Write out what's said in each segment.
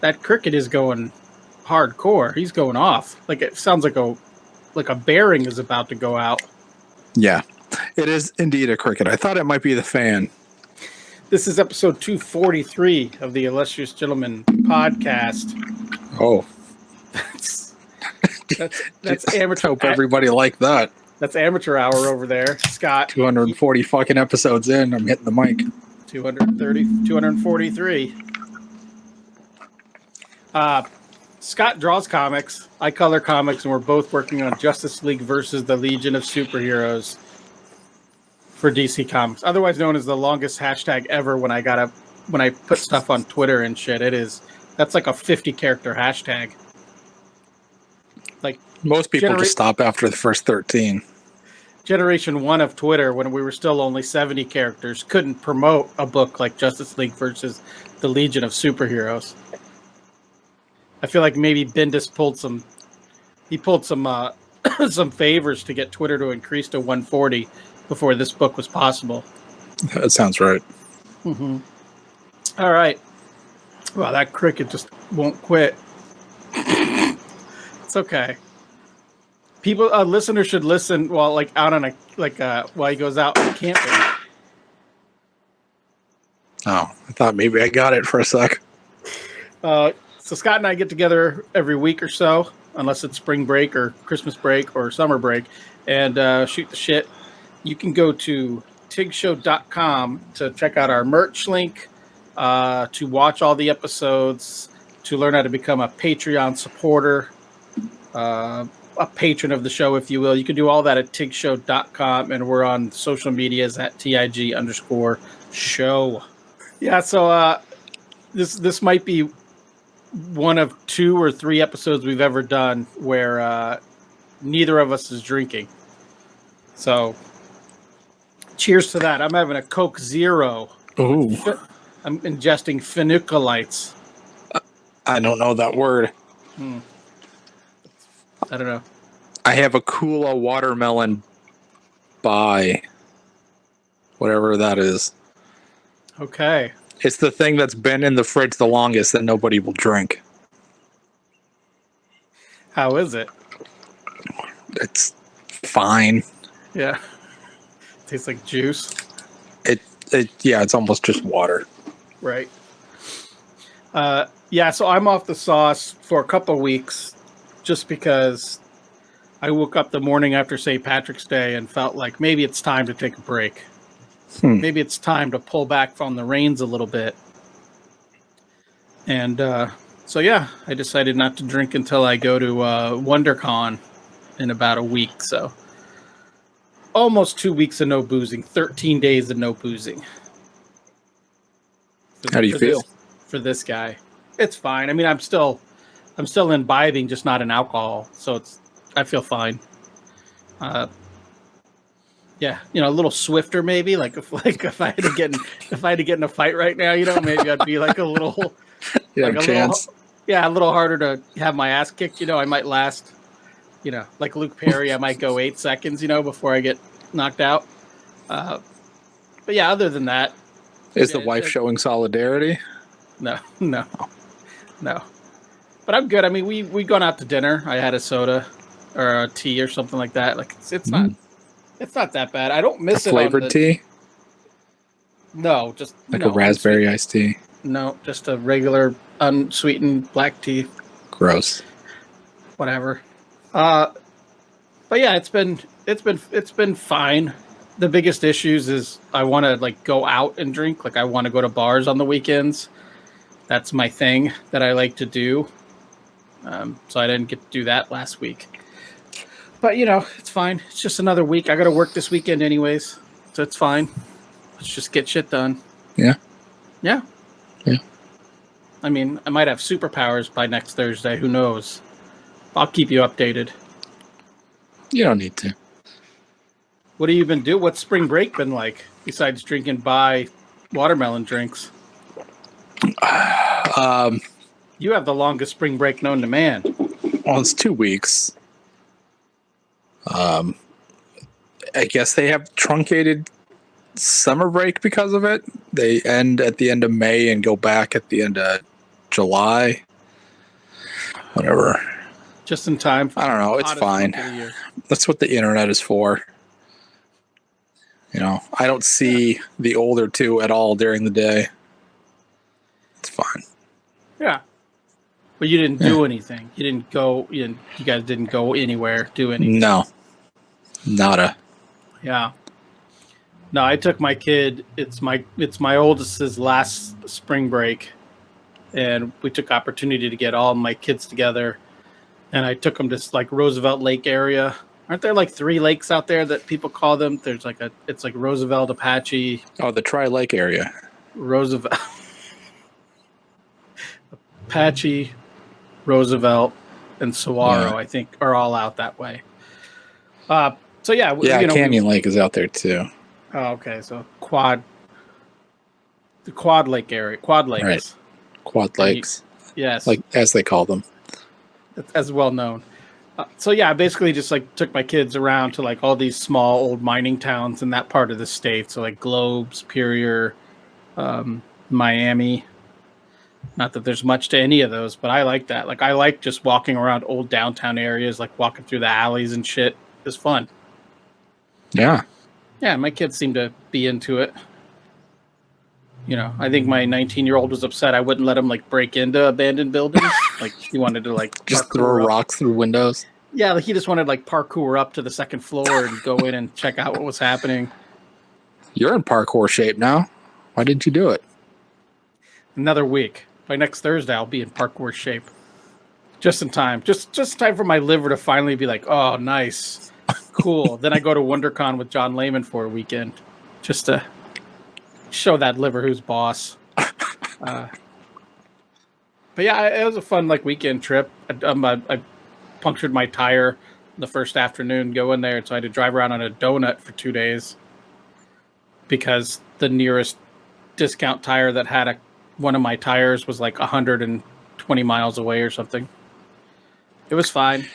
that cricket is going hardcore. He's going off. Like it sounds like a bearing is about to go out. Yeah, it is indeed a cricket. I thought it might be the fan. This is episode 243 of the Illustrious Gentleman podcast. Oh, that's amateur. Hope everybody liked that. That's amateur hour over there, Scott. 240 fucking episodes in. I'm hitting the mic. 243. Scott draws comics. I color comics, and we're both working on Justice League versus the Legion of Superheroes for DC Comics, otherwise known as the longest hashtag ever. When I put stuff on Twitter and shit, that's like a 50 character hashtag. Like most people just stop after the first 13. Generation 1 of Twitter, when we were still only 70 characters, couldn't promote a book like Justice League versus the Legion of Superheroes. I feel like maybe Bendis pulled some some favors to get Twitter to increase to 140 before this book was possible. That sounds right. Mm-hmm. All right. Well, that cricket just won't quit. It's okay. Listeners should listen while out on while he goes out camping. Oh, I thought maybe I got it for a sec. So Scott and I get together every week or so, unless it's spring break or Christmas break or summer break, and shoot the shit. You can go to tigshow.com to check out our merch link, to watch all the episodes, to learn how to become a Patreon supporter, a patron of the show, if you will. You can do all that at tigshow.com, and we're on social medias at TIG_show. Yeah, so this might be one of 2 or 3 episodes we've ever done where neither of us is drinking. So, cheers to that. I'm having a Coke Zero. Ooh. I'm ingesting funiculates. I don't know that word. I don't know. I have a Kula watermelon by whatever that is. Okay. It's the thing that's been in the fridge the longest that nobody will drink. How is it? It's fine. Yeah. Tastes like juice. Yeah, it's almost just water. Right. Yeah, so I'm off the sauce for a couple of weeks just because I woke up the morning after St. Patrick's Day and felt like maybe it's time to take a break. Maybe it's time to pull back from the reins a little bit. And so, yeah, I decided not to drink until I go to WonderCon in about a week. So almost 2 weeks of no boozing, 13 days of no boozing. How do you feel? For this guy, it's fine. I mean, I'm still imbibing, just not in alcohol. So I feel fine. Yeah, a little swifter maybe. Like if I had to get in a fight right now, maybe I'd be like a little, chance. A little harder to have my ass kicked. I might last, like Luke Perry, I might go 8 seconds, before I get knocked out. But yeah, other than that, is the wife showing solidarity? No. But I'm good. I mean, we gone out to dinner. I had a soda or a tea or something like that. Like it's not. It's not that bad. I don't miss it. Flavored tea? No, just like a raspberry iced tea. No, just a regular unsweetened black tea. Gross. Whatever. But yeah, it's been fine. The biggest issues is I want to go out and drink. I want to go to bars on the weekends. That's my thing that I like to do. So I didn't get to do that last week. But, it's fine. It's just another week. I got to work this weekend anyways. So it's fine. Let's just get shit done. Yeah. Yeah. I mean, I might have superpowers by next Thursday. Who knows? I'll keep you updated. You don't need to. What have you been doing? What's spring break been like besides drinking by watermelon drinks? You have the longest spring break known to man. Well, it's 2 weeks. I guess they have truncated summer break because of it. They end at the end of May and go back at the end of July. whatever. Just in time. For I don't know. the It's hottest fine. month of the year. That's what the internet is for. I don't see the older two at all during the day. It's fine. Yeah. But you didn't do anything. You didn't go. You guys didn't go anywhere. Do anything. No. Nada. Yeah. No, I took my kid. It's my oldest's last spring break, and we took opportunity to get all my kids together, and I took them to like Roosevelt Lake area. Aren't there like 3 lakes out there that people call them? There's like it's like Roosevelt, Apache, Oh, the Tri-Lake area. Roosevelt, Apache, Roosevelt, and Saguaro. Yeah. I think are all out that way. So yeah, Yeah, Canyon Lake is out there too. Oh, okay. So the Quad Lake area, Quad Lakes. Right. Quad Lakes. Yes. Like, as they call them. That's as well known. So yeah, I basically just like took my kids around to like all these small old mining towns in that part of the state. So like Globe, Superior, Miami. Not that there's much to any of those, but I like that. Like I like just walking around old downtown areas, like walking through the alleys and shit. It's fun. Yeah. Yeah, my kids seem to be into it. I think my 19-year-old was upset I wouldn't let him like break into abandoned buildings. Like he wanted to like just throw rocks through windows. Yeah, like he just wanted like parkour up to the second floor and go in and check out what was happening. You're in parkour shape now. Why didn't you do it? Another week. By next Thursday, I'll be in parkour shape. Just in time. Just time for my liver to finally be like, oh, nice. Cool. Then I go to WonderCon with John Lehman for a weekend. Just to show that liver who's boss. But yeah, it was a fun like weekend trip. I punctured my tire the first afternoon going there, so I had to drive around on a donut for 2 days because the nearest discount tire that had one of my tires was like 120 miles away or something. It was fine.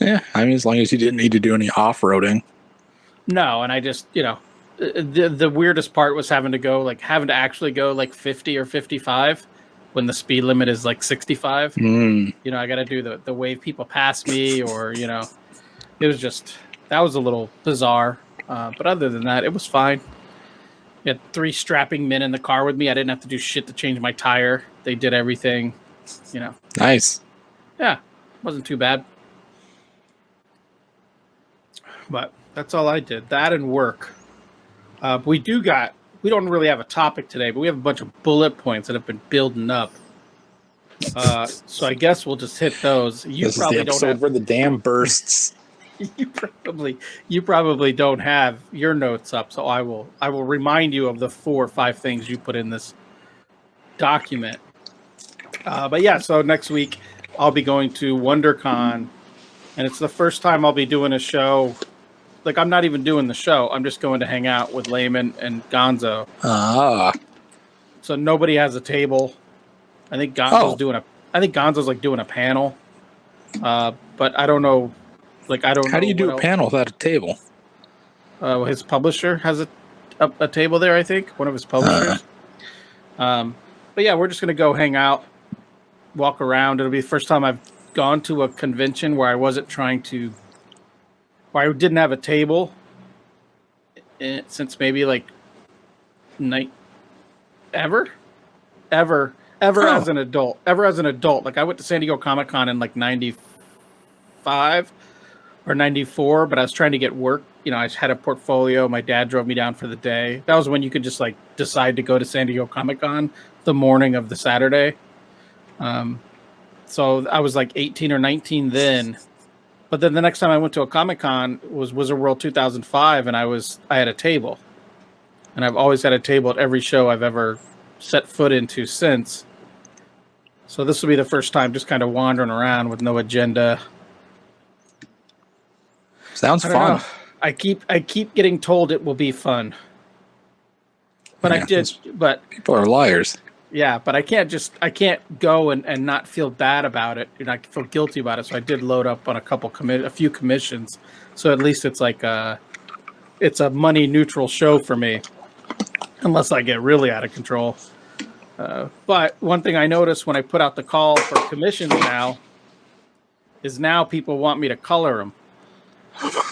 Yeah, I mean, as long as you didn't need to do any off-roading. No, and I just, the weirdest part was having to actually go like 50 or 55 when the speed limit is like 65. I got to do the wave people pass me or, it was just, that was a little bizarre. But other than that, it was fine. We had 3 strapping men in the car with me. I didn't have to do shit to change my tire. They did everything, Nice. Yeah, wasn't too bad. But that's all I did. That and work. We don't really have a topic today, but we have a bunch of bullet points that have been building up. So I guess we'll just hit those. This is the episode where the dam bursts. You probably don't have your notes up, so I will remind you of the 4 or 5 things you put in this document. But yeah, so next week I'll be going to WonderCon, and it's the first time I'll be doing a show. Like, I'm not even doing the show. I'm just going to hang out with Layman and Gonzo. So nobody has a table. I think Gonzo's doing a panel. But I don't know. Like, I don't know. How do you do a panel without a table? His publisher has a table there, I think. One of his publishers. But yeah, we're just going to go hang out, walk around. It'll be the first time I've gone to a convention where I didn't have a table since maybe like ever as an adult. Like I went to San Diego Comic-Con in like 95 or 94, but I was trying to get work. I just had a portfolio. My dad drove me down for the day. That was when you could just like decide to go to San Diego Comic-Con the morning of the Saturday. So I was like 18 or 19 then. But then the next time I went to a Comic-Con was Wizard World 2005, and I had a table. And I've always had a table at every show I've ever set foot into since. So this will be the first time just kind of wandering around with no agenda. Sounds fun. Know. I keep getting told it will be fun. But yeah, but people are liars. Yeah, but I can't go and not feel bad about it. I feel guilty about it. So I did load up on a few commissions. So at least it's like it's a money neutral show for me, unless I get really out of control. But one thing I noticed when I put out the call for commissions now is now people want me to color them, Ugh.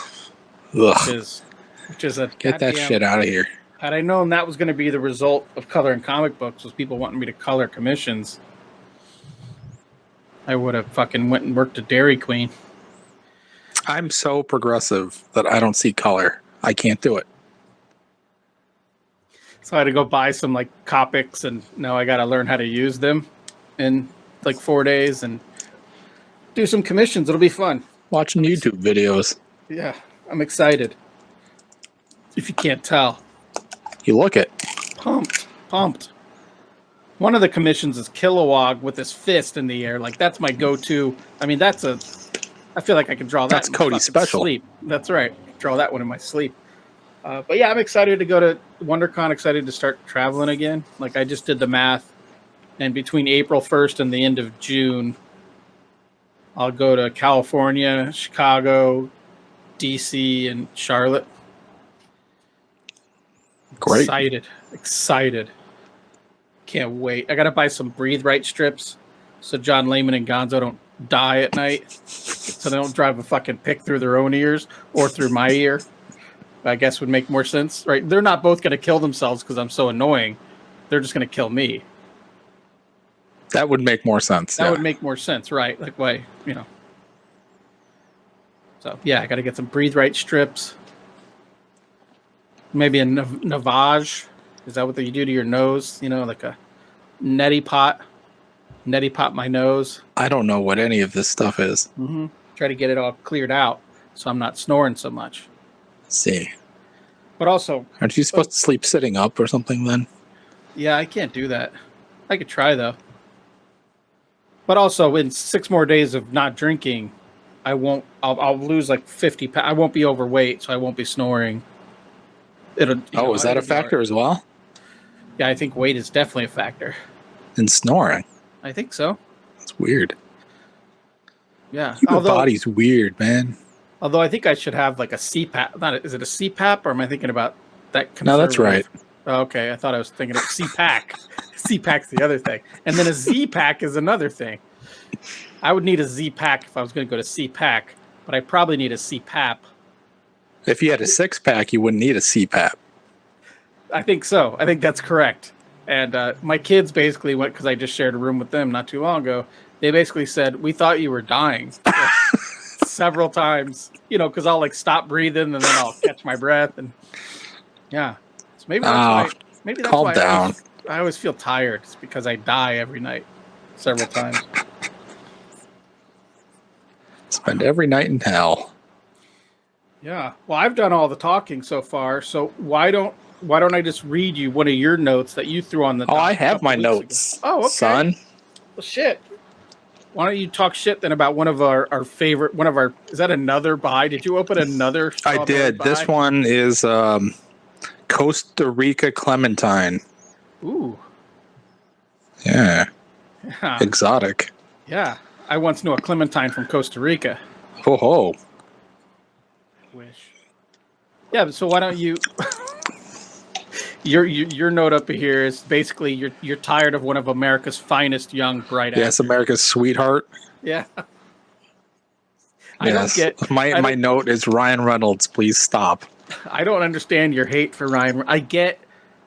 which is a Get that goddamn- shit out of here. Had I known that was going to be the result of coloring comic books, was people wanting me to color commissions, I would have fucking went and worked at Dairy Queen. I'm so progressive that I don't see color. I can't do it. So I had to go buy some like Copics, and now I got to learn how to use them in like 4 days and do some commissions. It'll be fun. Watching YouTube videos. Yeah, I'm excited. If you can't tell. You look it. Pumped. One of the commissions is Kilowog with his fist in the air. Like, that's my go-to. I mean, I feel like I can draw that. That's in my Cody's fucking special. Sleep. That's right. Draw that one in my sleep. But yeah, I'm excited to go to WonderCon. Excited to start traveling again. Like, I just did the math, and between April 1st and the end of June, I'll go to California, Chicago, DC, and Charlotte. Great. Excited. Can't wait. I got to buy some Breathe Right strips so John Layman and Gonzo don't die at night. So they don't drive a fucking pick through their own ears or through my ear. I guess would make more sense, right? They're not both going to kill themselves because I'm so annoying. They're just going to kill me. That would make more sense. That would make more sense, right? Like, why, So, yeah, I got to get some Breathe Right strips. Maybe a Navage. Is that what you do to your nose? Like a neti pot. Neti pot my nose. I don't know what any of this stuff is. Mm-hmm. Try to get it all cleared out so I'm not snoring so much. See. But also... Aren't you supposed to sleep sitting up or something then? Yeah, I can't do that. I could try, though. But also, in 6 more days of not drinking, I'll lose like 50 pounds. I won't be overweight, so I won't be snoring. Is that a factor as well? Yeah, I think weight is definitely a factor. In snoring? I think so. That's weird. Yeah. Your body's weird, man. Although I think I should have like a CPAP. Is it a CPAP, or am I thinking about that? No, that's right. Oh, okay, I thought I was thinking of CPAC. CPAC's the other thing. And then a Z-Pack is another thing. I would need a Z-Pack if I was going to go to CPAC, but I probably need a CPAP. If you had a 6-pack, you wouldn't need a CPAP. I think so. I think that's correct. And my kids basically went, because I just shared a room with them not too long ago, they basically said, we thought you were dying. Several times, because I'll like stop breathing and then I'll catch my breath. And yeah, so maybe that's why, calm down. I always feel tired. It's because I die every night several times. Spend every night in hell. Yeah. Well, I've done all the talking so far. So why don't I just read you one of your notes that you threw on the? I have my notes. Ago? Oh, okay. Son. Well, shit. Why don't you talk shit then about one of our favorite? Is that another buy? Did you open another? I did. Buy? This one is Costa Rica Clementine. Ooh. Yeah. Exotic. Yeah. I once knew a Clementine from Costa Rica. Ho ho. Wish. Yeah, so why don't you your note up here is basically you're tired of one of America's finest young bright actors. Yes, America's sweetheart. Yeah. My note is Ryan Reynolds, please stop. I don't understand your hate for Ryan. I get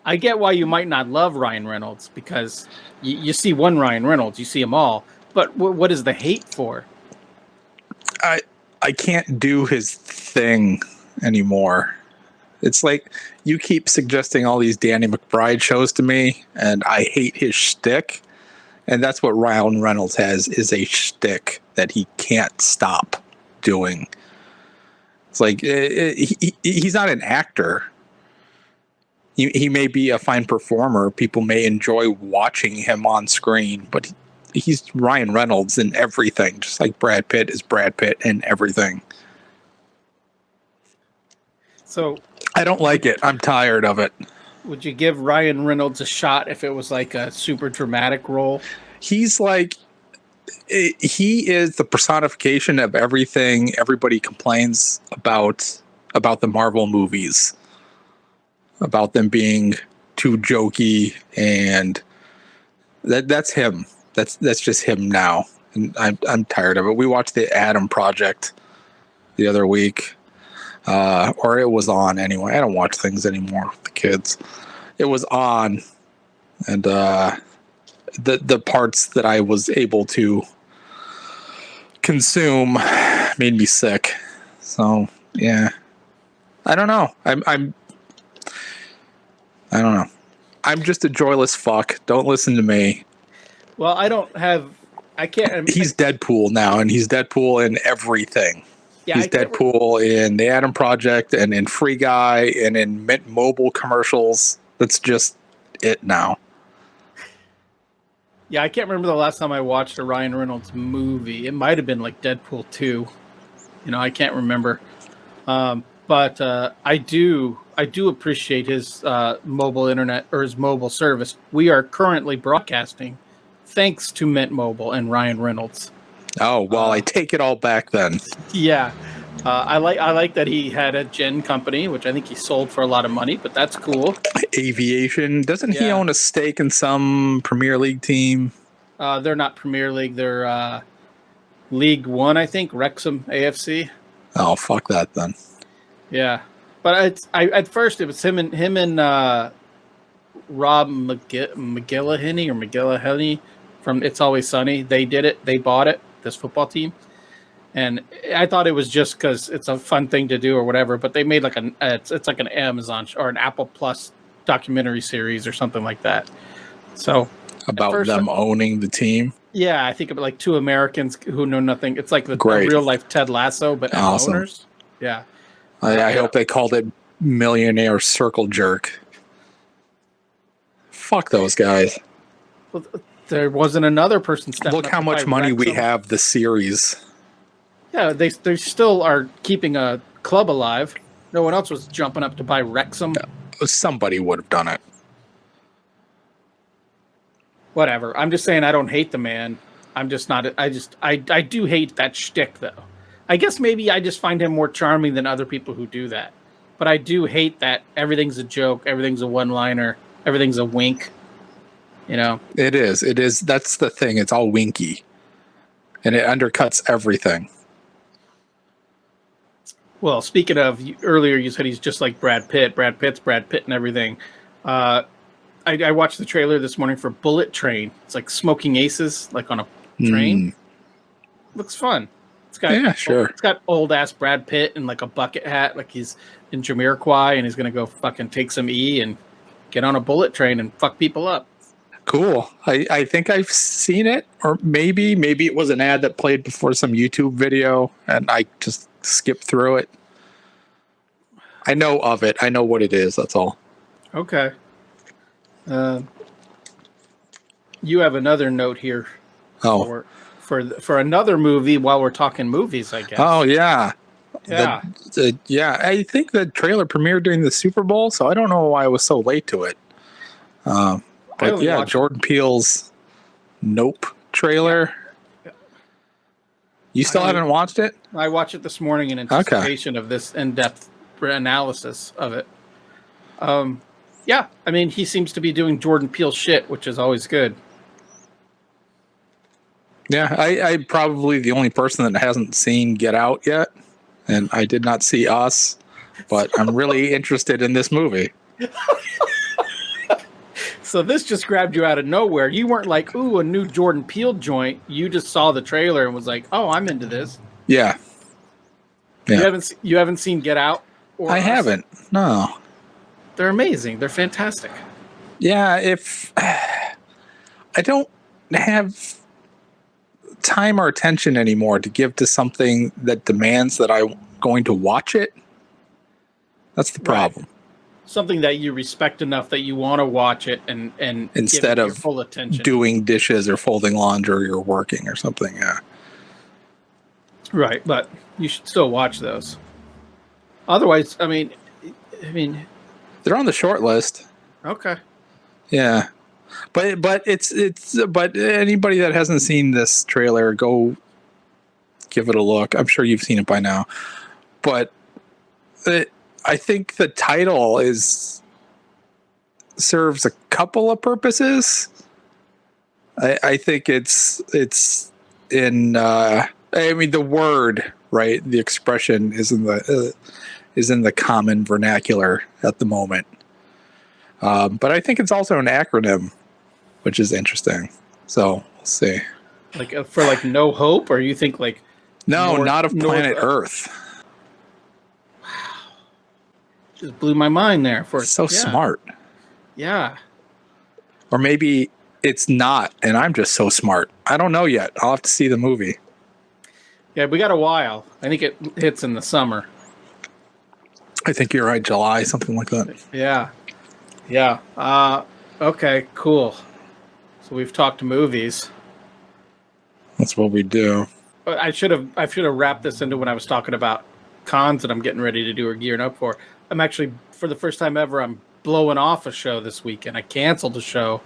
why you might not love Ryan Reynolds, because you see one Ryan Reynolds, you see them all. But what is the hate for? I can't do his thing anymore. It's like you keep suggesting all these Danny McBride shows to me, and I hate his shtick. And that's what Ryan Reynolds has, is a shtick that he can't stop doing. It's like he's not an actor. He may be a fine performer. People may enjoy watching him on screen, but he's Ryan Reynolds in everything, just like Brad Pitt is Brad Pitt in everything. So I don't like it. I'm tired of it. Would you give Ryan Reynolds a shot if it was like a super dramatic role? He is the personification of everything everybody complains about the Marvel movies, about them being too jokey, and that's him. That's just him now. and I'm tired of it. We watched the Adam Project the other week, or it was on anyway. I don't watch things anymore with the kids. It was on, and the parts that I was able to consume made me sick. So yeah, I don't know. I don't know. I'm just a joyless fuck. Don't listen to me. Well, I can't. He's Deadpool now, and he's Deadpool in everything. Yeah, He's Deadpool in the Adam Project and in Free Guy and in Mint Mobile commercials. That's just it now. Yeah, I can't remember the last time I watched a Ryan Reynolds movie. It might have been like Deadpool 2. I can't remember. But I do appreciate his mobile internet or his mobile service. We are currently broadcasting thanks to Mint Mobile and Ryan Reynolds. Oh, well, I take it all back then. Yeah. I like that he had a gen company, which I think he sold for a lot of money, but that's cool. Aviation. Doesn't he own a stake in some Premier League team? They're not Premier League. They're League One, I think. Wrexham AFC. Oh, fuck that then. Yeah, but at first it was him and Rob McGillahenney from It's Always Sunny. They did it. They bought it. This football team. And I thought it was just because it's a fun thing to do or whatever, but they made like it's like an Amazon or an Apple Plus documentary series or something like that. So about them owning the team. Yeah, I think about like two Americans who know nothing. It's like the real life Ted Lasso, but as owners. Yeah, I hope they called it Millionaire Circle Jerk. Fuck those guys. Well, there wasn't another person stepping up. Look how much money we have. The series. Yeah, they still are keeping a club alive. No one else was jumping up to buy Wrexham. Somebody would have done it. Whatever. I'm just saying I don't hate the man. I'm just not. I do hate that shtick though. I guess maybe I just find him more charming than other people who do that. But I do hate that everything's a joke, everything's a one-liner, everything's a wink. It is. That's the thing. It's all winky, and it undercuts everything. Well, speaking of, earlier you said he's just like Brad Pitt. Brad Pitt's Brad Pitt and everything. I watched the trailer this morning for Bullet Train. It's like Smoking Aces, like on a train. Looks fun. It's got old ass Brad Pitt in like a bucket hat, like he's in Jamiroquai, and he's gonna go fucking take some E and get on a bullet train and fuck people up. Cool. I think I've seen it, or maybe it was an ad that played before some YouTube video, and I just skipped through it. I know of it. I know what it is. That's all. Okay. You have another note here. Oh. For another movie while we're talking movies, I guess. Oh yeah. Yeah. I think the trailer premiered during the Super Bowl, so I don't know why I was so late to it. But yeah, Jordan Peele's Nope trailer. Yeah. You still haven't watched it? I watched it this morning in anticipation of this in-depth analysis of it. Yeah, I mean, he seems to be doing Jordan Peele shit, which is always good. Yeah, I'm probably the only person that hasn't seen Get Out yet, and I did not see Us, but I'm really interested in this movie. So this just grabbed you out of nowhere. You weren't like, ooh, a new Jordan Peele joint. You just saw the trailer and was like, oh, I'm into this. Yeah. You haven't seen Get Out? I haven't. No. They're amazing. They're fantastic. Yeah, if I don't have time or attention anymore to give to something that demands that I'm going to watch it, that's the problem. Right. Something that you respect enough that you want to watch it and instead give it of your full attention. Doing dishes or folding laundry or working or something. Yeah. Right, but you should still watch those. Otherwise, I mean, they're on the short list. Okay. Yeah, but it's but anybody that hasn't seen this trailer, go give it a look. I'm sure you've seen it by now, but I think the title serves a couple of purposes. I think it's in. I mean, the word, right? The expression is in the common vernacular at the moment. But I think it's also an acronym, which is interesting. So we'll see. Like for like no hope, or you think like No, not of planet Earth. Just blew my mind there. So smart. Yeah. Or maybe it's not, and I'm just so smart. I don't know yet. I'll have to see the movie. Yeah, we got a while. I think it hits in the summer. I think you're right, July, something like that. Yeah. Yeah. Okay, cool. So we've talked movies. That's what we do. I should have wrapped this into when I was talking about cons that I'm getting ready to do or gearing up for. I'm actually, for the first time ever, I'm blowing off a show this weekend. I canceled a show.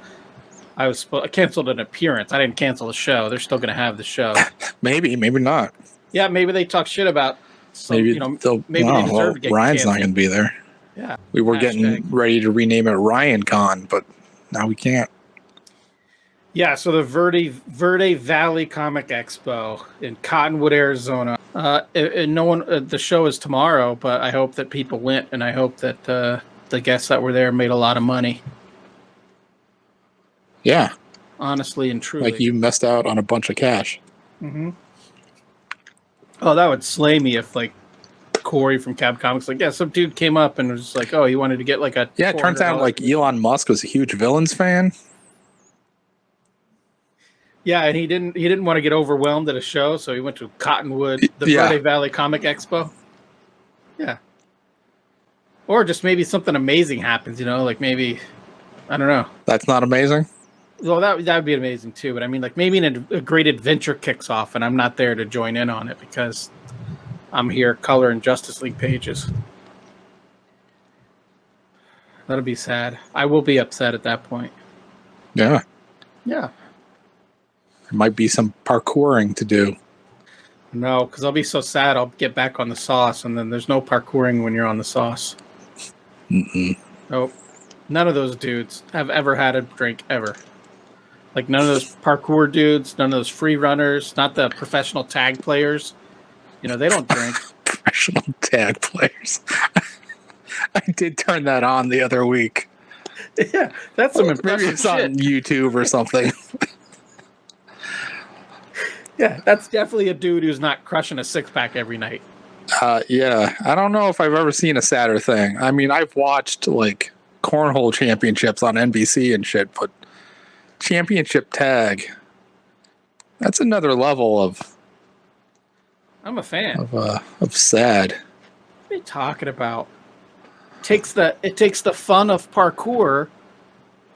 I canceled an appearance. I didn't cancel the show. They're still going to have the show. Maybe not. Yeah, maybe they talk shit about some, maybe maybe they deserve to get Ryan's canceled. not going to be there. Yeah. We were getting ready to rename it Ryan Con, but now we can't. Yeah, so the Verde Valley Comic Expo in Cottonwood, Arizona. And no one. The show is tomorrow, but I hope that people went, and I hope that the guests that were there made a lot of money. Yeah, honestly and truly, like you missed out on a bunch of cash. Mm-hmm. Oh, that would slay me if like Corey from Cab Comics, like, yeah, some dude came up and was like, oh, he wanted to get like a It turns out like Elon Musk was a huge Villains fan. Yeah, and he didn't want to get overwhelmed at a show, so he went to Cottonwood, the Verde Valley Comic Expo. Yeah. Or just maybe something amazing happens, like maybe, I don't know. That's not amazing? Well, that would be amazing too, but I mean, like maybe a great adventure kicks off and I'm not there to join in on it because I'm here coloring Justice League pages. That'll be sad. I will be upset at that point. Yeah. Yeah. There might be some parkouring to do. No, because I'll be so sad. I'll get back on the sauce, and then there's no parkouring when you're on the sauce. Nope. None of those dudes have ever had a drink ever. Like none of those parkour dudes, none of those free runners, not the professional tag players. They don't drink. Professional tag players. I did turn that on the other week. Yeah, that's some impressive Maybe it's on YouTube or something. Yeah, that's definitely a dude who's not crushing a six-pack every night. Yeah, I don't know if I've ever seen a sadder thing. I mean, I've watched like cornhole championships on NBC and shit, but championship tag, that's another level of. I'm a fan of sad. What are you talking about? It takes the fun of parkour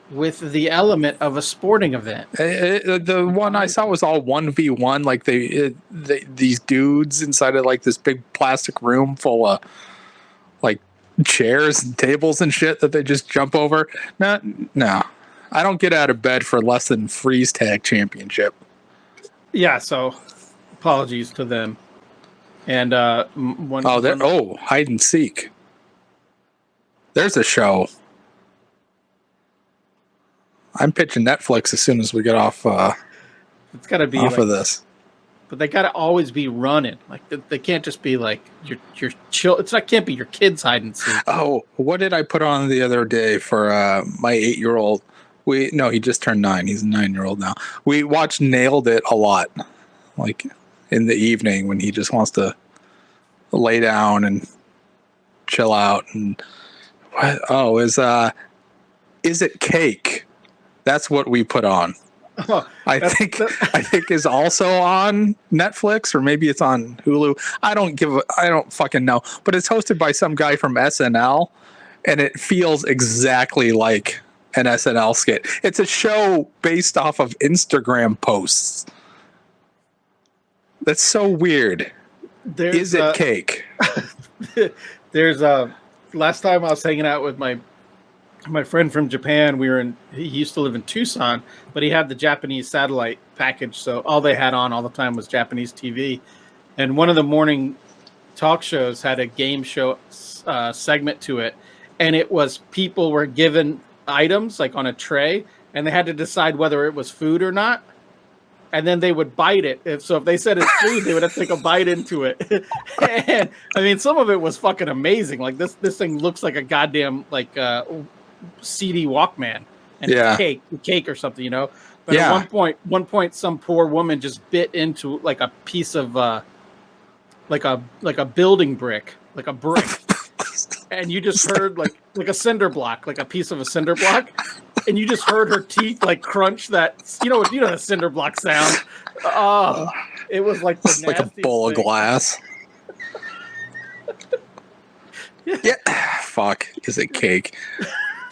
with the element of a sporting event. The one I saw was all 1v1, like these dudes inside of like this big plastic room full of like chairs and tables and shit that they just jump over. No, I don't get out of bed for less than freeze tag championship. Yeah, so apologies to them. And hide and seek. There's a show. I'm pitching Netflix as soon as we get off. It's got to be off of this, but they got to always be running. Like they can't just be like your chill. Can't be your kids hide and seek. Oh, what did I put on the other day for my 8-year-old? He just turned 9. He's a 9-year-old now. We watched Nailed It a lot, like in the evening when he just wants to lay down and chill out. And is it Cake? That's what we put on. I think is also on Netflix, or maybe it's on Hulu. I don't fucking know. But it's hosted by some guy from SNL, and it feels exactly like an SNL skit. It's a show based off of Instagram posts. That's so weird. Is it Cake? There's last time I was hanging out with my friend from Japan. He used to live in Tucson, but he had the Japanese satellite package, so all they had on all the time was Japanese TV. And one of the morning talk shows had a game show segment to it, and it was people were given items like on a tray, and they had to decide whether it was food or not. and then they would bite it. If they said it's food, they would have to take a bite into it. And I mean, some of it was fucking amazing. Like this thing looks like a goddamn like CD Walkman, and Yeah. it's cake or something, you know. But at one point, some poor woman just bit into like a piece of like a building brick, like a brick, and you just heard like a cinder block, like a piece of a cinder block, and you just heard her teeth like crunch that. You know the cinder block sound. Oh, it was like it's like a bowl of glass. Yeah. Fuck. Is it cake?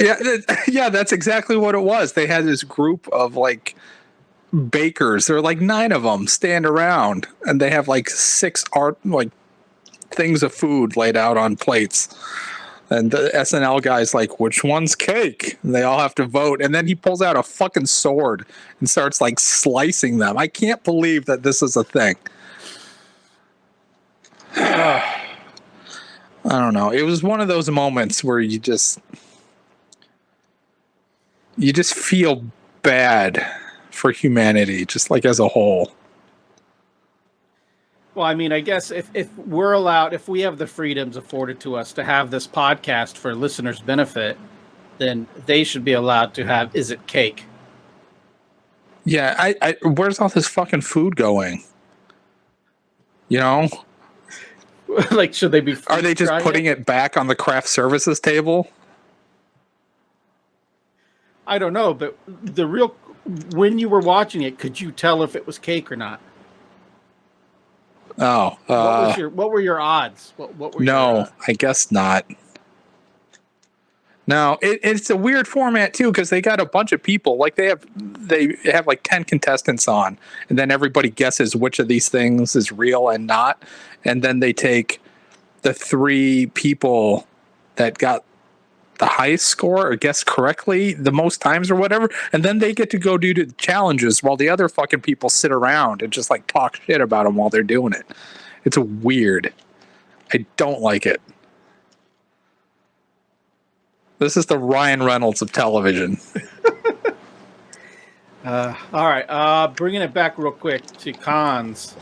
Yeah, that's exactly what it was. They had this group of like bakers. There were like 9 of them stand around, and they have like 6 things of food laid out on plates. And the SNL guy's like, which one's cake? And they all have to vote. And then he pulls out a fucking sword and starts like slicing them. I can't believe that this is a thing. I don't know. It was one of those moments where you just feel bad for humanity, just like as a whole. Well, I mean, I guess if we're allowed, if we have the freedoms afforded to us to have this podcast for listeners' benefit, then they should be allowed to have Is It Cake? Yeah, I where's all this fucking food going? You know? Like, should they be... Are they just putting it back on the craft services table? I don't know, but when you were watching it, could you tell if it was cake or not? Oh, what were your odds? What were no, I guess not. No, it's a weird format too, because they got a bunch of people. Like they have like 10 contestants on, and then everybody guesses which of these things is real and not, and then they take the 3 people that got the highest score or guessed correctly the most times or whatever, and then they get to go do the challenges while the other fucking people sit around and just like talk shit about them while they're doing it. It's weird. I don't like it. This is the Ryan Reynolds of television. All right. Bringing it back real quick to cons.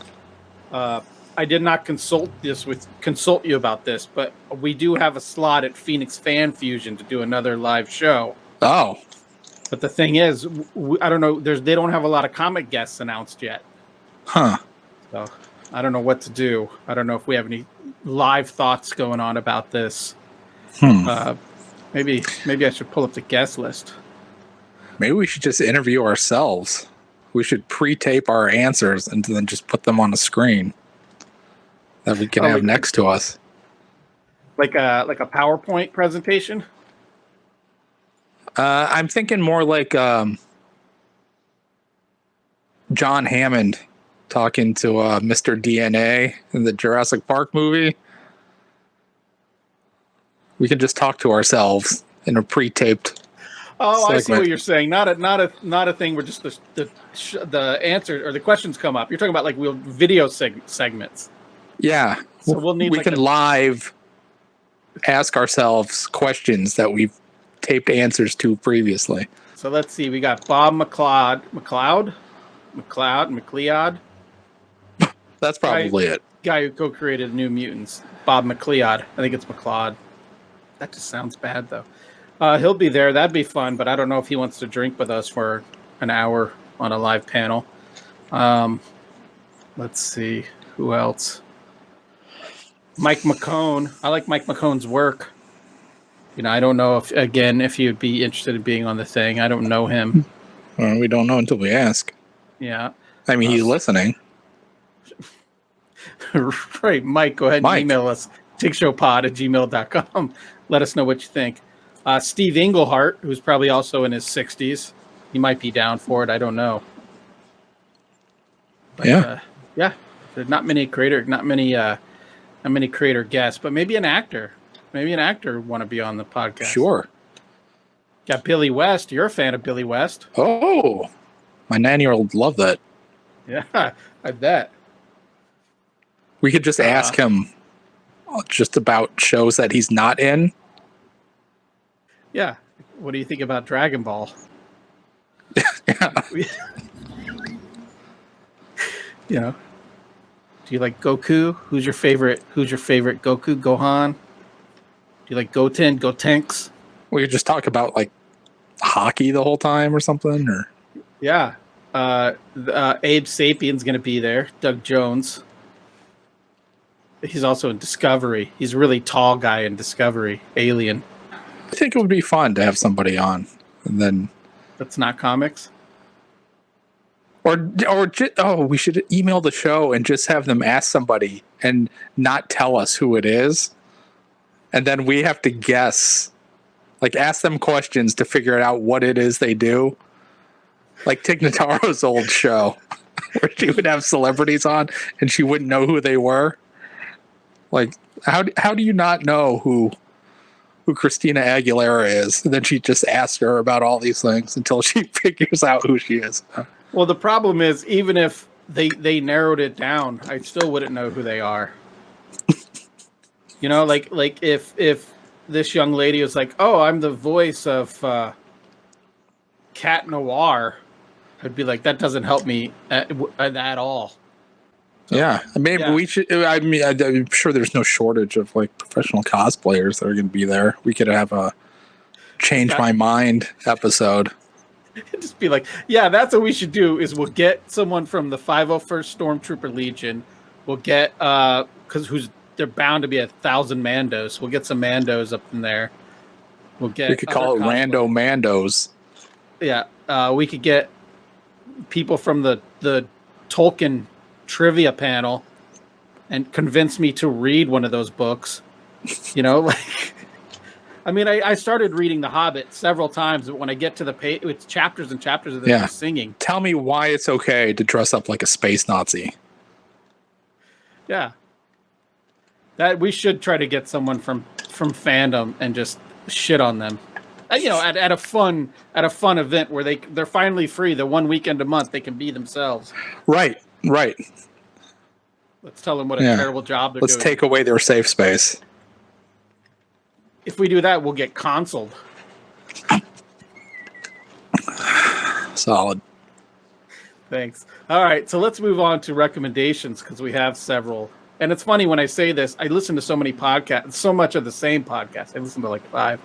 I did not consult you about this, but we do have a slot at Phoenix Fan Fusion to do another live show. Oh. But the thing is, I don't know. They don't have a lot of comic guests announced yet. Huh. So I don't know what to do. I don't know if we have any live thoughts going on about this. Maybe I should pull up the guest list. Maybe we should just interview ourselves. We should pre-tape our answers and then just put them on the screen that we can have next to us. Like a PowerPoint presentation? I'm thinking more like John Hammond talking to Mr. DNA in the Jurassic Park movie. We can just talk to ourselves in a pre-taped segment. I see what you're saying. Not a thing where just the answer or the questions come up. You're talking about like video segments. Yeah. So we'll need. We can live ask ourselves questions that we've taped answers to previously. So let's see. We got Bob McLeod. That's probably it. Guy who co-created New Mutants. Bob McLeod. I think it's McLeod. That just sounds bad, though. He'll be there. That'd be fun, but I don't know if he wants to drink with us for an hour on a live panel. Let's see. Who else? Mike McCone. I like Mike McCone's work. You know, I don't know if he would be interested in being on the thing. I don't know him. Well, we don't know until we ask. Yeah. I mean, he's listening. Right. Mike, go ahead and email us. TigShowPod@gmail.com. Let us know what you think. Steve Englehart, who's probably also in his 60s. He might be down for it. I don't know. But, yeah. There's not many creator guests, but maybe an actor. Maybe an actor would want to be on the podcast. Sure. Got Billy West. You're a fan of Billy West. Oh, my 9-year-old loved that. Yeah, I bet. We could just ask him just about shows that he's not in. Yeah. What do you think about Dragon Ball? Yeah. You know, do you like Goku? Who's your favorite? Who's your favorite Goku? Gohan? Do you like Goten? Gotenks? We could just talk about like hockey the whole time or something, or Yeah. Abe Sapien's going to be there. Doug Jones. He's also in Discovery. He's a really tall guy in Discovery. Alien. I think it would be fun to have somebody on, and then That's not comics. we should email the show and just have them ask somebody and not tell us who it is, and then we have to guess, like ask them questions to figure out what it is they do, like Tig Notaro's old show where she would have celebrities on and she wouldn't know who they were. Like how do you not know who Christina Aguilera is? And then she just asks her about all these things until she figures out who she is. Well, the problem is, even if they narrowed it down, I still wouldn't know who they are. You know, like if this young lady was like, "Oh, I'm the voice of Cat Noir," I'd be like, "That doesn't help me at all." Yeah, maybe we should. I mean, I'm sure there's no shortage of like professional cosplayers that are going to be there. We could have a change my mind episode. Just be like, yeah, that's what we should do. Is we'll get someone from the 501st Stormtrooper Legion. We'll get because they're bound to be 1,000 Mandos. We'll get some Mandos up in there. We could call it Rando Mandos. Yeah, we could get people from the Tolkien trivia panel and convince me to read one of those books. You know, like. I mean, I started reading The Hobbit several times, but when I get to the page, it's chapters and chapters of them singing. Tell me why it's okay to dress up like a space Nazi. Yeah. That we should try to get someone from fandom and just shit on them. You know, at a fun event where they're finally free, the one weekend a month they can be themselves. Right. Let's tell them what a terrible job they're doing. Let's take away their safe space. If we do that, we'll get consoled. Solid. Thanks. All right, so let's move on to recommendations because we have several. And it's funny when I say this, I listen to so many podcasts, so much of the same podcast. I listen to like 5,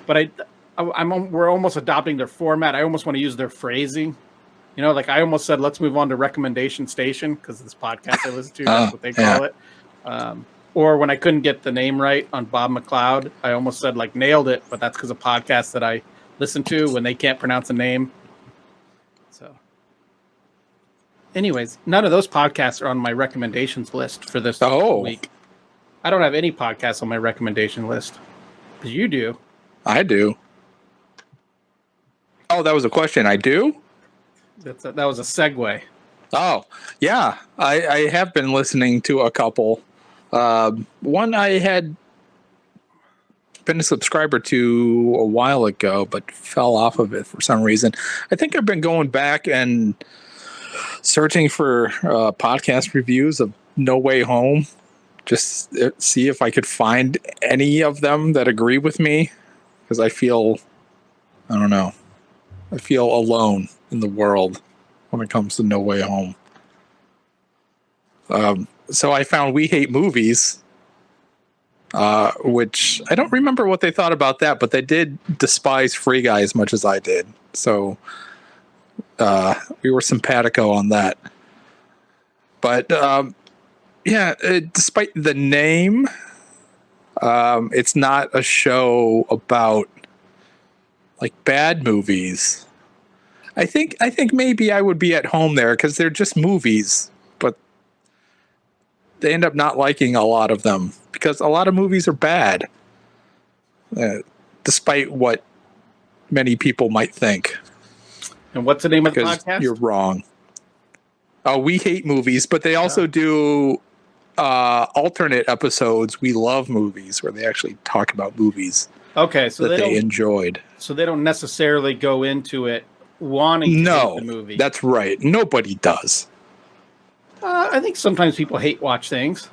but we're almost adopting their format. I almost want to use their phrasing. You know, like I almost said, let's move on to recommendation station because this podcast I listen to, that's what they call it. Or when I couldn't get the name right on Bob McLeod, I almost said like nailed it, but that's because of podcasts that I listen to when they can't pronounce a name. So anyways, none of those podcasts are on my recommendations list for this week. I don't have any podcasts on my recommendation list. But you do. I do. Oh, that was a question. I do? That was a segue. Oh, yeah. I have been listening to a couple. One I had been a subscriber to a while ago, but fell off of it for some reason. I think I've been going back and searching for podcast reviews of No Way Home, just see if I could find any of them that agree with me, because I feel alone in the world when it comes to No Way Home. So I found We Hate Movies, which I don't remember what they thought about that, but they did despise Free Guy as much as I did. So we were simpatico on that. But despite the name, it's not a show about like bad movies. I think maybe I would be at home there because they're just movies, but they end up not liking a lot of them because a lot of movies are bad, despite what many people might think. And what's the name of the podcast? You're wrong. We Hate Movies, but they also do alternate episodes. We Love Movies, where they actually talk about movies. Okay, so that they enjoyed. So they don't necessarily go into it wanting to hate the movie. That's right. Nobody does. I think sometimes people hate watch things.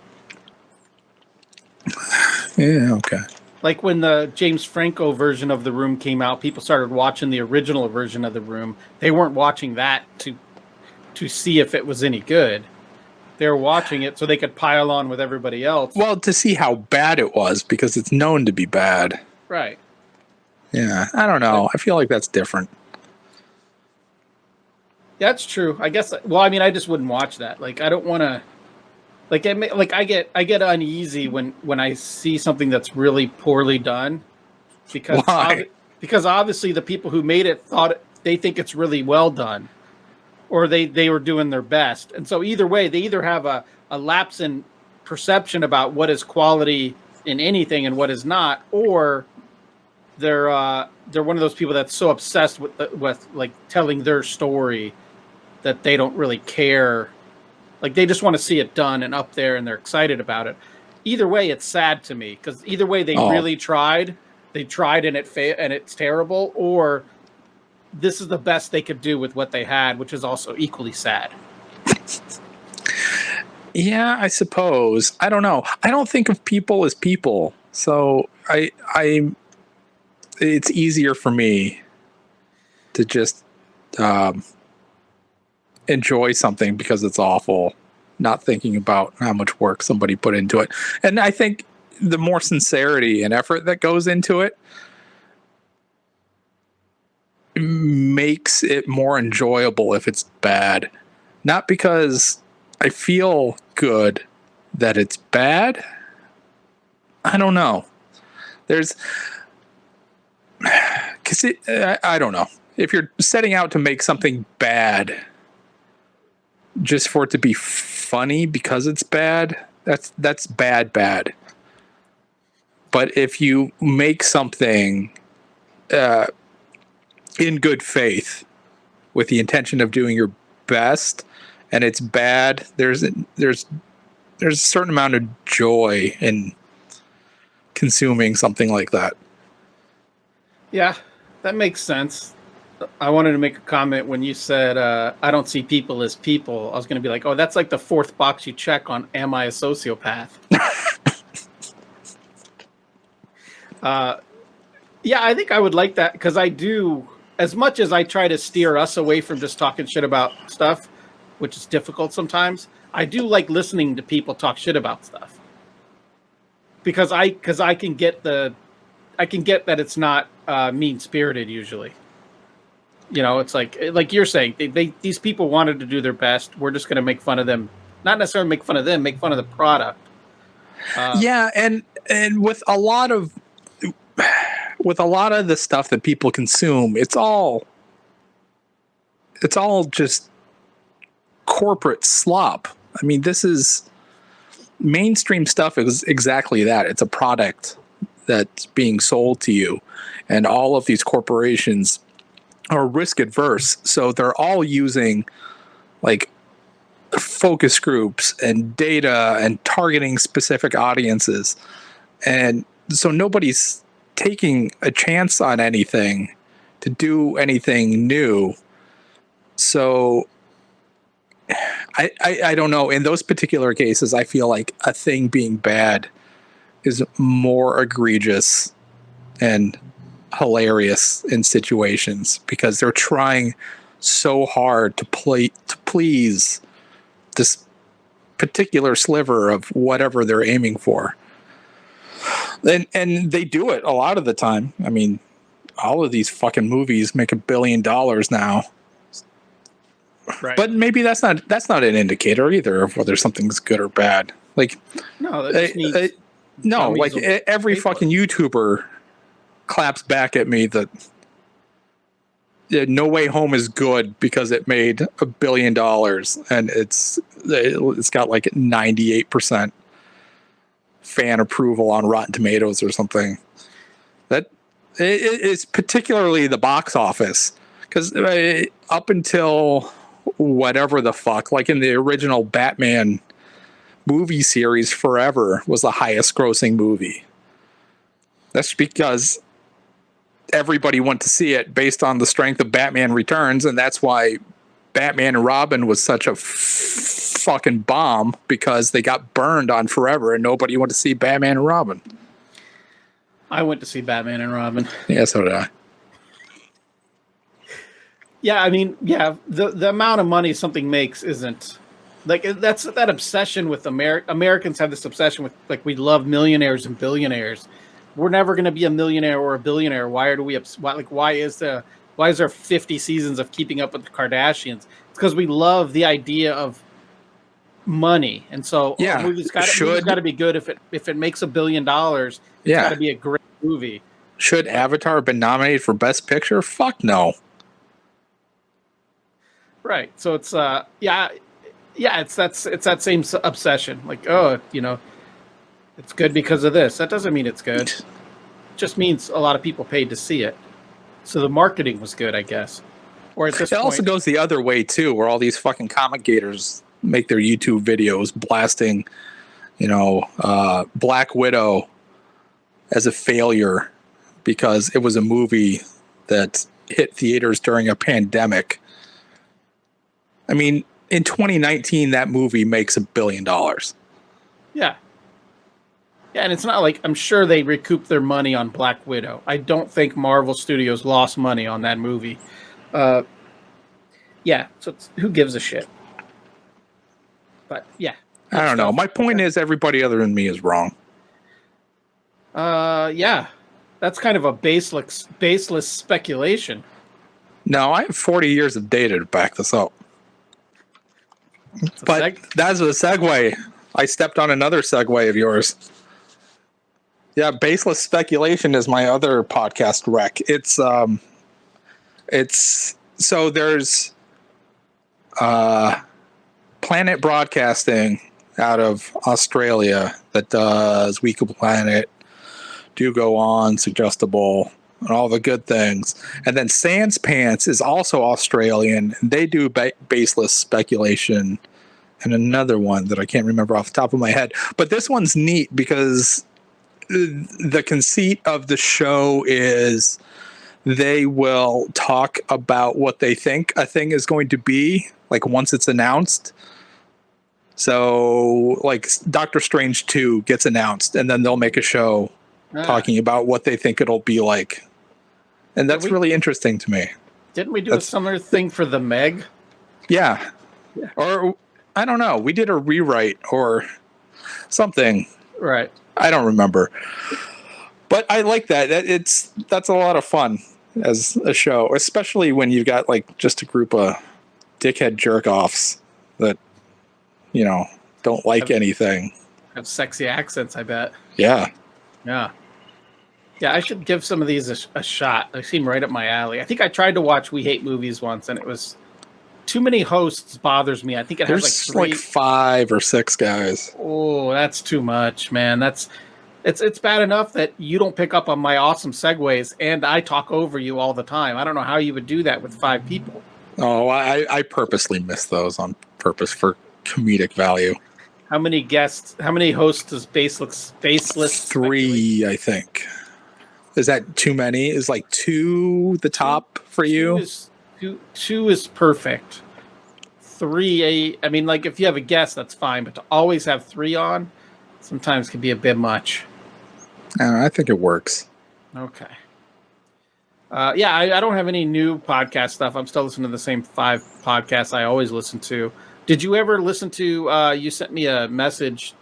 Yeah, okay. Like when the James Franco version of The Room came out, people started watching the original version of The Room. They weren't watching that to see if it was any good. They were watching it so they could pile on with everybody else. Well, to see how bad it was, because it's known to be bad. Right. Yeah, I don't know. I feel like that's different. That's true. I guess. Well, I mean, I just wouldn't watch that. Like, I don't want to. Like, I get uneasy when I see something that's really poorly done, because Why? because obviously the people who made it thought they think it's really well done, or they were doing their best, and so either way, they either have a lapse in perception about what is quality in anything and what is not, or they're one of those people that's so obsessed with like telling their story that they don't really care. Like, they just want to see it done and up there, and they're excited about it. Either way, it's sad to me, because either way, they really tried. They tried and and it's terrible, or this is the best they could do with what they had, which is also equally sad. Yeah, I suppose. I don't know. I don't think of people as people, so it's easier for me to just enjoy something because it's awful, not thinking about how much work somebody put into it. And I think the more sincerity and effort that goes into it makes it more enjoyable if it's bad. Not because I feel good that it's bad. I don't know. Because I don't know. If you're setting out to make something bad just for it to be funny because it's bad, that's bad. But if you make something in good faith with the intention of doing your best and it's bad, there's a certain amount of joy in consuming something like that. Yeah, that makes sense. I wanted to make a comment when you said, I don't see people as people. I was going to be like, oh, that's like the fourth box you check on, am I a sociopath? Yeah, I think I would like that, because I do, as much as I try to steer us away from just talking shit about stuff, which is difficult sometimes, I do like listening to people talk shit about stuff. Because I can get that it's not mean-spirited usually. You know, it's like you're saying, these people wanted to do their best. We're just going to make fun of them. Not necessarily make fun of them, make fun of the product. Yeah, and with a lot of the stuff that people consume, it's all just corporate slop. I mean, this is mainstream stuff is exactly that. It's a product that's being sold to you, and all of these corporations are risk adverse, so they're all using like focus groups and data and targeting specific audiences, and so nobody's taking a chance on anything to do anything new. So I don't know. In those particular cases, I feel like a thing being bad is more egregious and hilarious in situations because they're trying so hard to please this particular sliver of whatever they're aiming for. And they do it a lot of the time. I mean, all of these fucking movies make $1 billion now. Right. But maybe that's not an indicator either of whether something's good or bad. Like, no, that just means no, like every fucking YouTuber claps back at me that No Way Home is good because it made $1 billion and it's got like 98% fan approval on Rotten Tomatoes or something. That it's particularly the box office, because up until whatever the fuck, like in the original Batman movie series, Forever was the highest grossing movie. That's because everybody went to see it based on the strength of Batman Returns, and that's why Batman and Robin was such a fucking bomb, because they got burned on Forever and nobody went to see Batman and Robin. I went to see Batman and Robin. Yeah, so did I. Yeah, I mean, yeah, the amount of money something makes isn't Like that's that obsession with Americans have this obsession with like we love millionaires and billionaires. We're never going to be a millionaire or a billionaire. Why is there 50 seasons of Keeping Up with the Kardashians? It's because we love the idea of money, and so a Yeah, movie's got to be good. If it makes $1 billion, it's got to be a great movie. Should Avatar have been nominated for Best Picture? Fuck no. Right. So it's it's that same obsession. Like, oh, it's good because of this. That doesn't mean it's good. It just means a lot of people paid to see it. So the marketing was good, I guess. Or at this It point, also goes the other way too, where all these fucking comic gators make their YouTube videos blasting, Black Widow as a failure because it was a movie that hit theaters during a pandemic. I mean, in 2019, that movie makes $1 billion. Yeah. Yeah, and it's not like I'm sure they recouped their money on Black Widow. I don't think Marvel Studios lost money on that movie. Yeah, so who gives a shit? But yeah. I don't know. My point is everybody other than me is wrong. Yeah. That's kind of a baseless speculation. No, I have 40 years of data to back this up. But that's a segue. I stepped on another segue of yours. Yeah, baseless speculation is my other podcast rec. It's so there's Planet Broadcasting out of Australia that does Week of Planet, Do Go On, Suggestible, and all the good things. And then Sans Pants is also Australian. They do baseless speculation and another one that I can't remember off the top of my head. But this one's neat because the conceit of the show is they will talk about what they think a thing is going to be, like once it's announced. So like Doctor Strange 2 gets announced and then they'll make a show talking about what they think it'll be like. And that's really interesting to me. Didn't we do a similar thing for The Meg? Yeah. Or I don't know. We did a rewrite or something. Right. I don't remember. But I like that. That's a lot of fun as a show, especially when you've got like just a group of dickhead jerk-offs that, don't like anything. Have sexy accents, I bet. Yeah. Yeah. Yeah, I should give some of these a shot. They seem right up my alley. I think I tried to watch We Hate Movies once, and it was too many hosts bothers me. I think There's like 5 or 6 guys. Oh, that's too much, man. It's bad enough that you don't pick up on my awesome segues, and I talk over you all the time. I don't know how you would do that with 5 people. Oh, I purposely miss those on purpose for comedic value. How many hosts does baseless 3, I think. Is that too many? Is like 2 the top for you? 2 is perfect. 3, I mean, like if you have a guest, that's fine, but to always have 3 on sometimes can be a bit much. I think it works. Okay. I don't have any new podcast stuff. I'm still listening to the same 5 podcasts I always listen to. Did you ever listen to, you sent me a message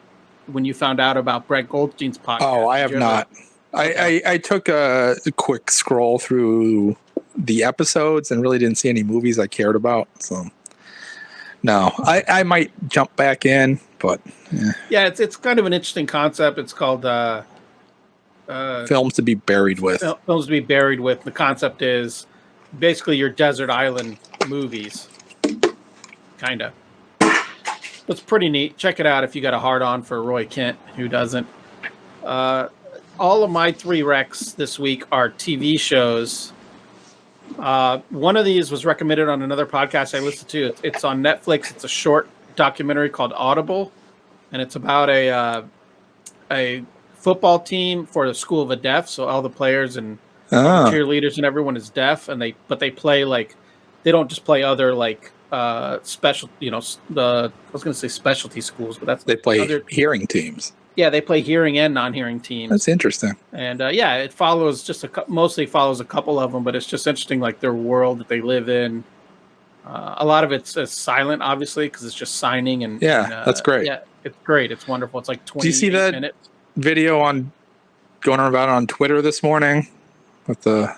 when you found out about Brett Goldstein's podcast? Oh, I have not. Okay. I took a quick scroll through the episodes and really didn't see any movies I cared about. So, no, I might jump back in, but yeah, it's kind of an interesting concept. It's called films to be buried with. Films to be buried with. The concept is basically your desert island movies, kind of. It's pretty neat. Check it out if you got a hard on for Roy Kent. Who doesn't? All of my 3 recs this week are TV shows. One of these was recommended on another podcast I listened to. It's on Netflix. It's a short documentary called Audible, and it's about a football team for the School of the Deaf. So all the players and cheerleaders and everyone is deaf, and they play like they don't just play other like special. I was going to say specialty schools, but they play other hearing teams. Yeah, they play hearing and non-hearing teams. That's interesting. And it follows mostly follows a couple of them, but it's just interesting, like their world that they live in. A lot of it's silent, obviously, because it's just signing and that's great. yeah, it's great. It's wonderful. It's like Do you see 28 that minutes. video on going about on Twitter this morning with the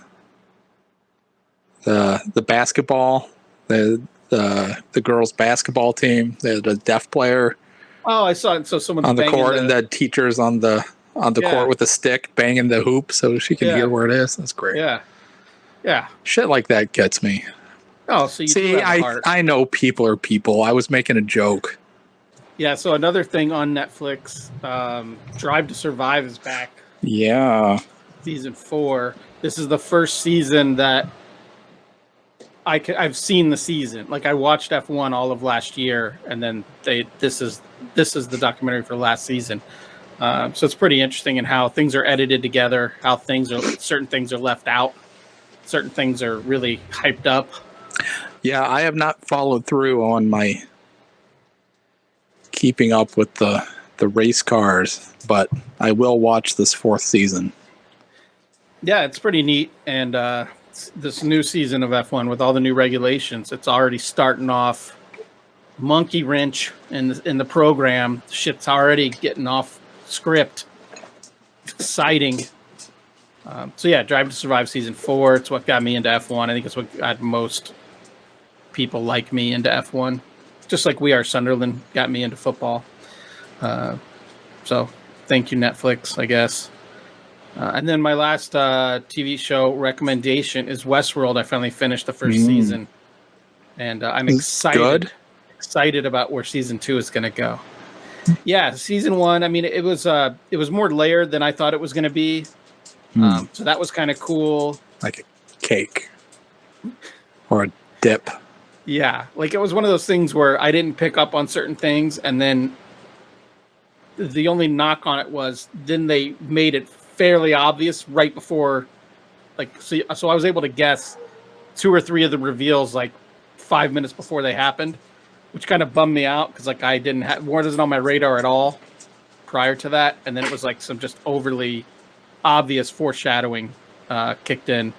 basketball, the girls basketball team, the deaf player Oh, I saw it. So someone's on the banging court, and the teachers on the yeah, court with a stick banging the hoop so she can yeah, hear where it is. That's great. yeah, yeah. Shit like that gets me. Oh, so you do See, have a heart. I know people are people. I was making a joke. Yeah. So another thing on Netflix, Drive to Survive is back, Yeah. season 4. This is the first season that I've seen the season. Like I watched F1 all of last year, and then this is the documentary for last season. So it's pretty interesting in how things are edited together, how certain things are left out, certain things are really hyped up. Yeah, I have not followed through on my keeping up with the race cars, but I will watch this 4th season. Yeah, it's pretty neat. And this new season of F1 with all the new regulations, it's already starting off monkey wrench in the program. Shit's already getting off script. Exciting. So yeah, Drive to Survive season 4. It's what got me into F1. I think it's what got most people like me into F1. Just like We Are Sunderland got me into football. So thank you, Netflix, I guess. And then my last TV show recommendation is Westworld. I finally finished the first season, and I'm excited about where season 2 is going to go. Yeah, season 1. I mean, it was more layered than I thought it was going to be. So that was kind of cool. Like a cake or a dip. Yeah, like it was one of those things where I didn't pick up on certain things, and then the only knock on it was then they made it fairly obvious right before, like, so I was able to guess 2 or 3 of the reveals like 5 minutes before they happened, which kind of bummed me out because like I didn't have wasn't on my radar at all prior to that, and then it was like some just overly obvious foreshadowing kicked in.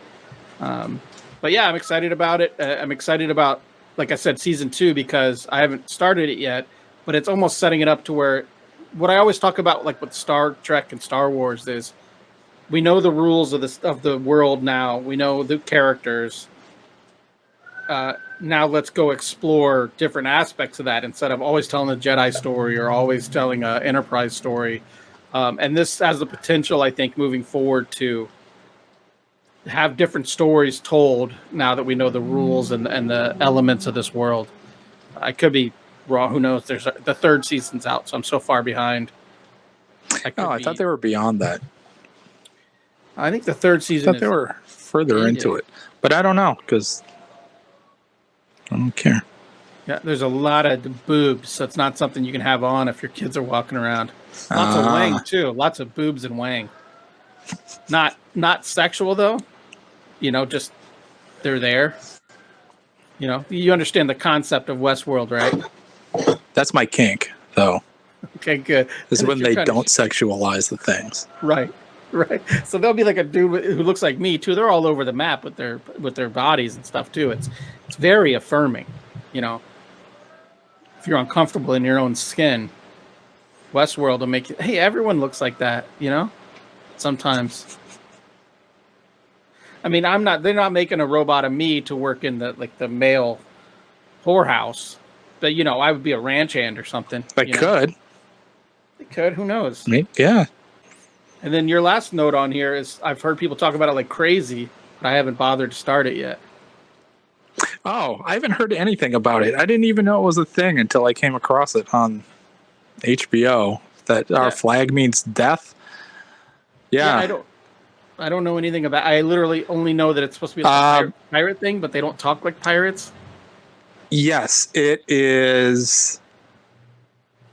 But yeah, I'm excited about it. I'm excited about, like I said, season 2 because I haven't started it yet, but it's almost setting it up to where what I always talk about, like with Star Trek and Star Wars, is we know the rules of the world now. We know the characters. Now let's go explore different aspects of that instead of always telling the Jedi story or always telling an Enterprise story. And this has the potential, I think, moving forward to have different stories told now that we know the rules and the elements of this world. I could be wrong. Who knows? The 3rd season's out, so I'm so far behind. I thought they were beyond that. I think the 3rd season. I thought they were further into it, but I don't know because I don't care. Yeah, there's a lot of boobs, so it's not something you can have on if your kids are walking around. Lots of wang too. Lots of boobs and wang. Not sexual though. You know, just they're there. You know, you understand the concept of Westworld, right? That's my kink, though. Okay, good. This is when they don't sexualize the things. Right. So there'll be like a dude who looks like me too. They're all over the map with their bodies and stuff too. It's very affirming, you know. If you're uncomfortable in your own skin, Westworld will make you. Hey, everyone looks like that, you know. Sometimes. I mean, they're not making a robot of me to work in the male whorehouse, but you know, I would be a ranch hand or something. They could. They could. Who knows? Maybe, yeah. And then your last note on here is I've heard people talk about it like crazy, but I haven't bothered to start it yet. Oh, I haven't heard anything about it. I didn't even know it was a thing until I came across it on HBO. That our flag means death. Yeah. I don't know anything about. I literally only know that it's supposed to be like a pirate thing, but they don't talk like pirates. Yes, it is.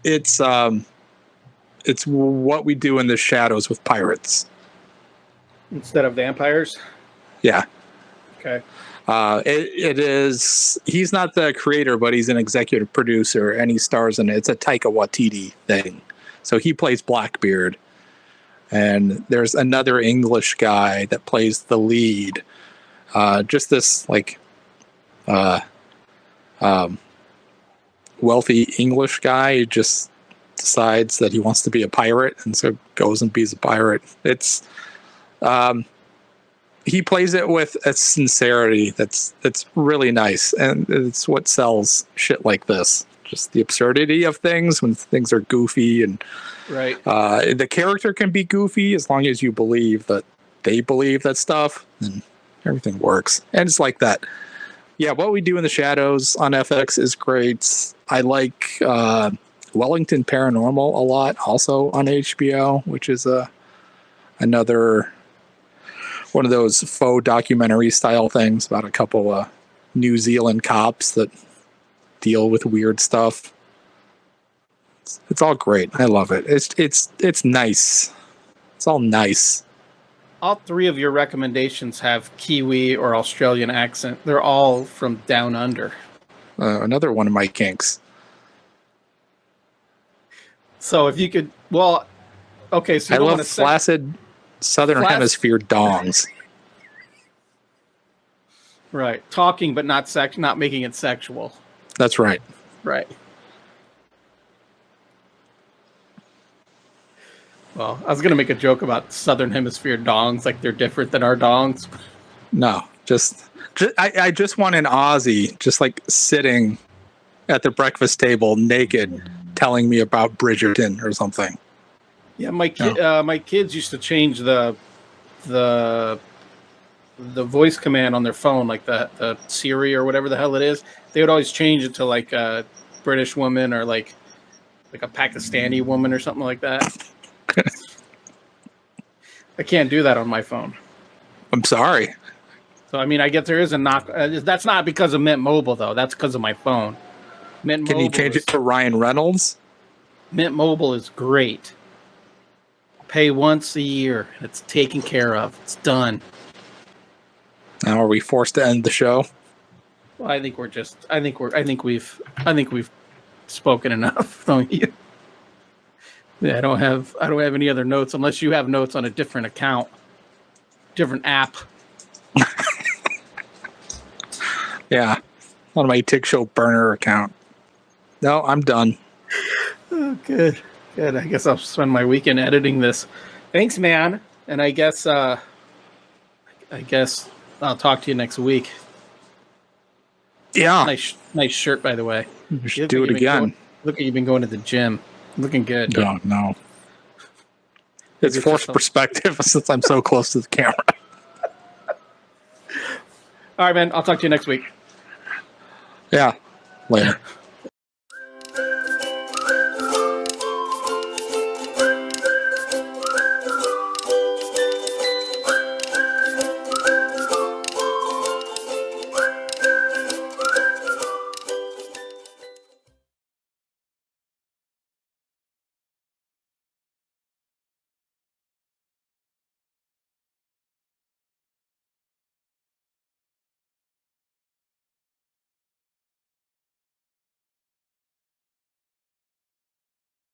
It's what we do in the shadows with pirates instead of vampires. Yeah. Okay. It is. He's not the creator, but he's an executive producer, and he stars in it. It's a Taika Waititi thing, so he plays Blackbeard. And there's another English guy that plays the lead. Just this wealthy English guy who just decides that he wants to be a pirate and so goes and bees a pirate. It's he plays it with a sincerity that's really nice, and it's what sells shit like this. Just the absurdity of things when things are goofy, and Right. the character can be goofy as long as you believe that they believe that stuff, and everything works. And it's like that. Yeah, What We Do in the Shadows on FX is great. I like Wellington Paranormal a lot, also on HBO, which is another one of those faux documentary style things about a couple New Zealand cops that deal with weird stuff. It's all great. I love it. It's nice. It's all nice. All three of your recommendations have Kiwi or Australian accent. They're all from down under. Another one of my kinks. So if you could, well, okay. So I you don't love want to flaccid Southern Hemisphere dongs. right, talking but not making it sexual. That's right. Right. Well, I was gonna make a joke about Southern Hemisphere dongs, like they're different than our dongs. No, I just want an Aussie just like sitting at the breakfast table naked telling me about Bridgerton or something. Yeah, my kids used to change the voice command on their phone, like the Siri or whatever the hell it is. They would always change it to like a British woman or like a Pakistani woman or something like that. I can't do that on my phone. I'm sorry. So I mean, I guess there is a knock. That's not because of Mint Mobile though. That's because of my phone. Can you change it to Ryan Reynolds? Mint Mobile is great. Pay once a year. It's taken care of. It's done. Now are we forced to end the show? Well, I think we've spoken enough, don't you? Yeah, I don't have any other notes unless you have notes on a different account, different app. Yeah, on my Tick Show burner account. No, I'm done. Oh, good. I guess I'll spend my weekend editing this. Thanks, man. And I guess I'll talk to you next week. Yeah. Nice shirt, by the way. You should do it again. Look like you've been going to the gym. Looking good. No. It's forced perspective since I'm so close to the camera. All right, man. I'll talk to you next week. Yeah. Later.